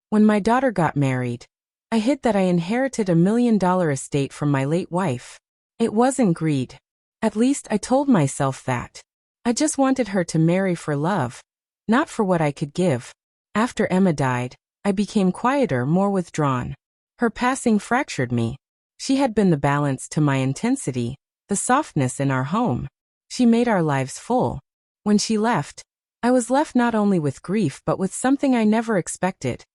When my daughter got married, I hid that I inherited $1 million estate from my late wife. It wasn't greed. At least I told myself that. I just wanted her to marry for love, not for what I could give. After Emma died, I became quieter, more withdrawn. Her passing fractured me. She had been the balance to my intensity, the softness in our home. She made our lives full. When she left, I was left not only with grief but with something I never expected.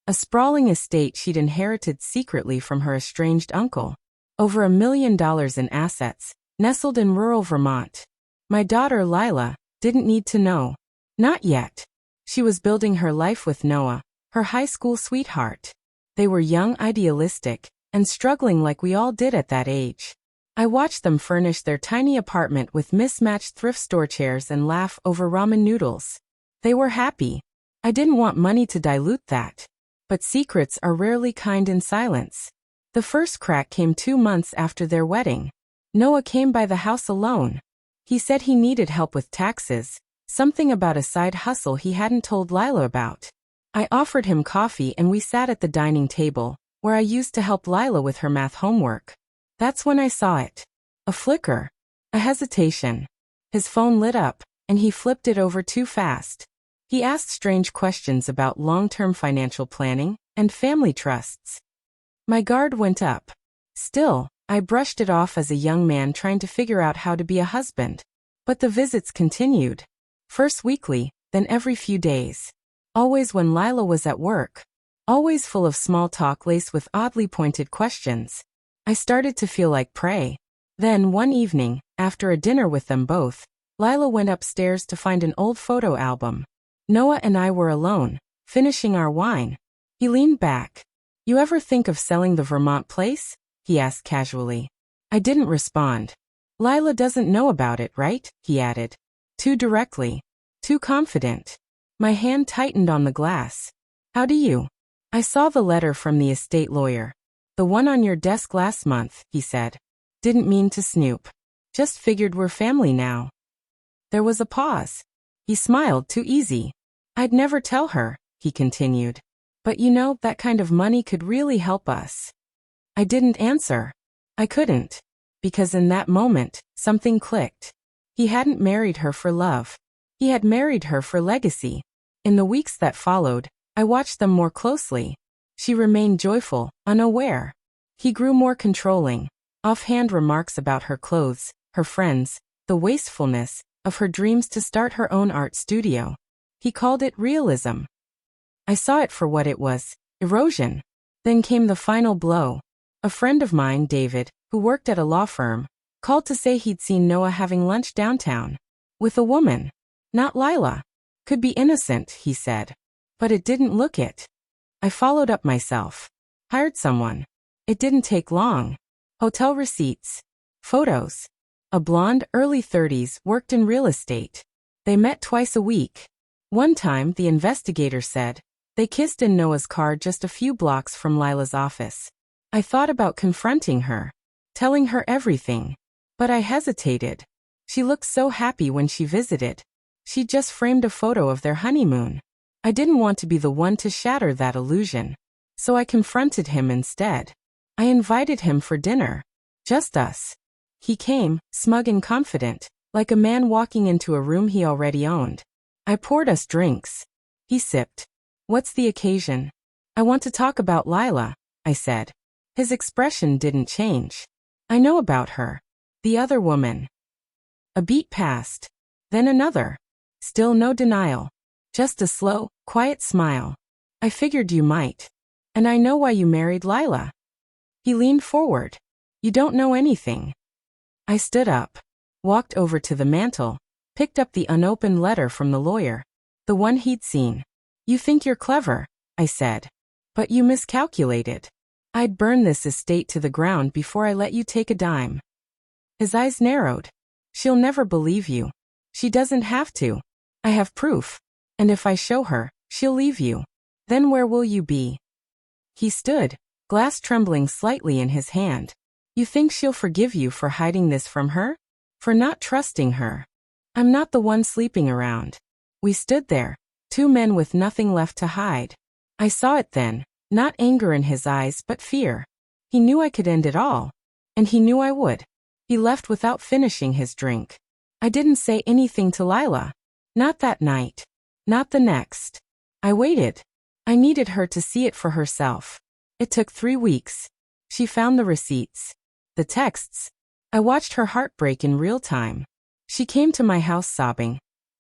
A sprawling estate she'd inherited secretly from her estranged uncle. Over $1 million in assets, nestled in rural Vermont. My daughter Lila didn't need to know. Not yet. She was building her life with Noah, her high school sweetheart. They were young, idealistic, and struggling like we all did at that age. I watched them furnish their tiny apartment with mismatched thrift store chairs and laugh over ramen noodles. They were happy. I didn't want money to dilute that. But secrets are rarely kind in silence. The first crack came 2 months after their wedding. Noah came by the house alone. He said he needed help with taxes, something about a side hustle he hadn't told Lila about. I offered him coffee and we sat at the dining table, where I used to help Lila with her math homework. That's when I saw it. A flicker. A hesitation. His phone lit up, and he flipped it over too fast. He asked strange questions about long-term financial planning and family trusts. My guard went up. Still, I brushed it off as a young man trying to figure out how to be a husband. But the visits continued. First weekly, then every few days. Always when Lila was at work. Always full of small talk laced with oddly pointed questions. I started to feel like prey. Then, one evening, after a dinner with them both, Lila went upstairs to find an old photo album. Noah and I were alone, finishing our wine. He leaned back. "You ever think of selling the Vermont place?" he asked casually. I didn't respond. "Lila doesn't know about it, right?" he added. Too directly. Too confident. My hand tightened on the glass. "How do you?" "I saw the letter from the estate lawyer. The one on your desk last month," he said. "Didn't mean to snoop. Just figured we're family now." There was a pause. He smiled, too easy. "I'd never tell her," he continued. "But you know, that kind of money could really help us." I didn't answer. I couldn't. Because in that moment, something clicked. He hadn't married her for love. He had married her for legacy. In the weeks that followed, I watched them more closely. She remained joyful, unaware. He grew more controlling. Offhand remarks about her clothes, her friends, the wastefulness of her dreams to start her own art studio. He called it realism. I saw it for what it was, erosion. Then came the final blow. A friend of mine, David, who worked at a law firm, called to say he'd seen Noah having lunch downtown. With a woman. Not Lila. Could be innocent, he said. But it didn't look it. I followed up myself. Hired someone. It didn't take long. Hotel receipts. Photos. A blonde, early 30s, worked in real estate. They met twice a week. One time, the investigator said, they kissed in Noah's car just a few blocks from Lila's office. I thought about confronting her. Telling her everything. But I hesitated. She looked so happy when she visited. She just framed a photo of their honeymoon. I didn't want to be the one to shatter that illusion. So I confronted him instead. I invited him for dinner. Just us. He came, smug and confident, like a man walking into a room he already owned. I poured us drinks. He sipped. "What's the occasion?" "I want to talk about Lila," I said. His expression didn't change. "I know about her." "The other woman." A beat passed. Then another. Still no denial. Just a slow, quiet smile. "I figured you might. And I know why you married Lila." He leaned forward. "You don't know anything." I stood up. Walked over to the mantel. Picked up the unopened letter from the lawyer. The one he'd seen. "You think you're clever," I said. "But you miscalculated. I'd burn this estate to the ground before I let you take a dime." His eyes narrowed. "She'll never believe you. She doesn't have to. I have proof. And if I show her, she'll leave you. Then where will you be?" He stood, glass trembling slightly in his hand. "You think she'll forgive you for hiding this from her? For not trusting her?" "I'm not the one sleeping around." We stood there, two men with nothing left to hide. I saw it then, not anger in his eyes but fear. He knew I could end it all. And he knew I would. He left without finishing his drink. I didn't say anything to Lila. Not that night. Not the next. I waited. I needed her to see it for herself. It took 3 weeks. She found the receipts. The texts. I watched her heart break in real time. She came to my house sobbing.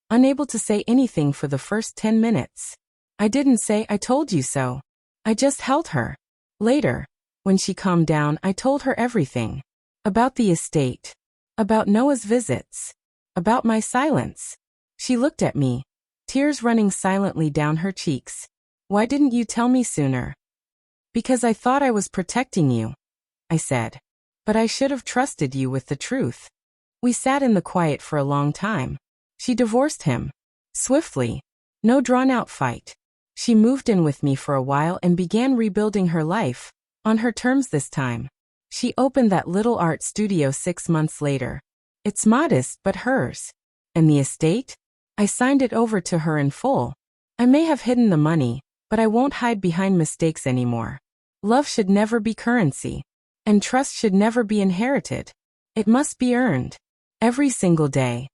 Unable to say anything for the first 10 minutes. I didn't say I told you so. I just held her. Later, when she calmed down, I told her everything. About the estate. About Noah's visits. About my silence. She looked at me, tears running silently down her cheeks. Why didn't you tell me sooner? Because I thought I was protecting you, I said. But I should have trusted you with the truth. We sat in the quiet for a long time. She divorced him. Swiftly. No drawn-out fight. She moved in with me for a while and began rebuilding her life, on her terms this time. She opened that little art studio 6 months later. It's modest, but hers. And the estate? I signed it over to her in full. I may have hidden the money, but I won't hide behind mistakes anymore. Love should never be currency. And trust should never be inherited. It must be earned. Every single day.